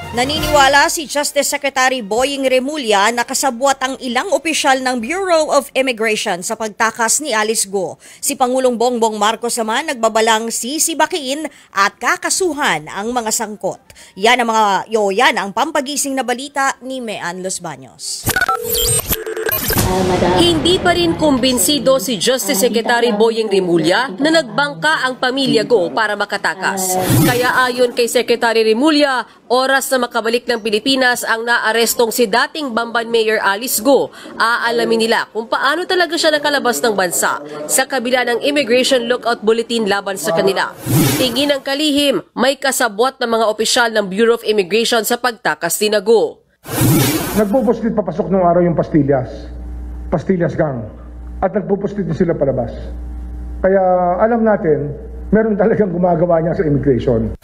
Naniniwala si Justice Secretary Boying Remulla na kasabwat ang ilang opisyal ng Bureau of Immigration sa pagtakas ni Alice Go. Si Pangulong Bongbong Marcos naman nagbabalang sisibakiin at kakasuhan ang mga sangkot. Yan ang pampagising na balita ni Mean Los Baños. Hindi pa rin kumbinsido si Justice Secretary Boying Remulla na nagbangka ang pamilya Go para makatakas. Kaya ayon kay Secretary Remulla, oras na makabalik ng Pilipinas ang naarestong si dating Bamban Mayor Alice Go. Aalamin nila kung paano talaga siya nakalabas ng bansa sa kabila ng Immigration Lookout Bulletin laban sa kanila. Tingin ng kalihim, may kasabwat ng mga opisyal ng Bureau of Immigration sa pagtakas ni Go. Nagpupuslit papasok nung araw yung Pastillas gang, at nagpupuslit din sila palabas. Kaya alam natin, meron talagang gumagawa niya sa immigration.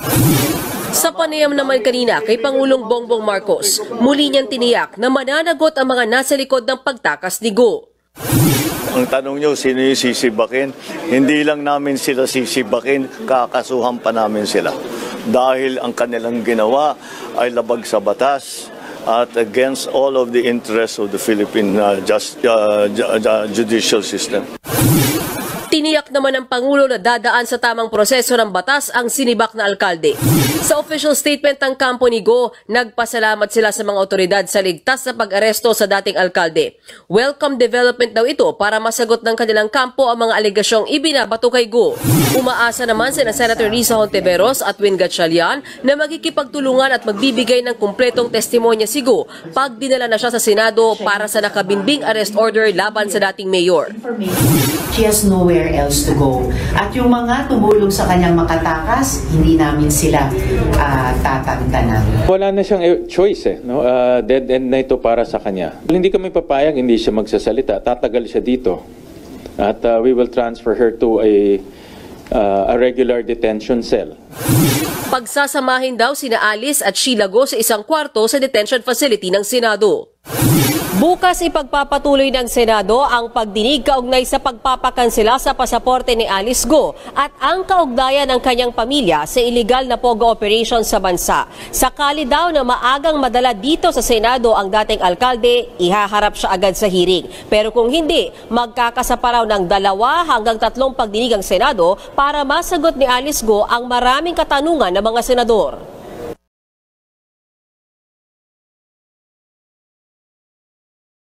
Sa panayam naman kanina kay Pangulong Bongbong Marcos, muli niyang tiniyak na mananagot ang mga nasa likod ng pagtakas ni Go. Ang tanong niyo, sino yung sisibakin? Hindi lang namin sila sisibakin, kakasuhan pa namin sila. Dahil ang kanilang ginawa ay labag sa batas at against all of the interests of the Philippine judicial system. Tiniyak naman ng Pangulo na dadaan sa tamang proseso ng batas ang sinibak na alkalde. Sa official statement ng kampo ni Go, nagpasalamat sila sa mga otoridad sa ligtas na pag-aresto sa dating alkalde. Welcome development daw ito para masagot ng kanilang kampo ang mga alegasyong ibinabato kay Go. Umaasa naman sina Senator Risa Hontiveros at Win Gatchalian na magkikipagtulungan at magbibigay ng kumpletong testimonya si Go pag dinala na siya sa Senado para sa nakabinbing arrest order laban sa dating mayor. She has nowhere else to go. At yung mga tumulong sa kanyang makatakas, hindi namin sila tatantanan. Wala na siyang choice no? Dead end na ito para sa kanya. Hindi kami papayag, hindi siya magsasalita. Tatagal siya dito. At we will transfer her to a regular detention cell. Pagsasamahin daw sina Alice at Sheila Go sa isang kwarto sa detention facility ng Senado. Bukas ipagpapatuloy ng Senado ang pagdinig kaugnay sa pagpapakansela sa pasaporte ni Alice Go at ang kaugnayan ng kanyang pamilya sa illegal na pogo operation sa bansa. Sakali daw na maagang madala dito sa Senado ang dating alkalde, ihaharap siya agad sa hearing. Pero kung hindi, magkakasapa raw ng 2 hanggang 3 pagdinig ang Senado para masagot ni Alice Go ang maraming katanungan ng mga senador.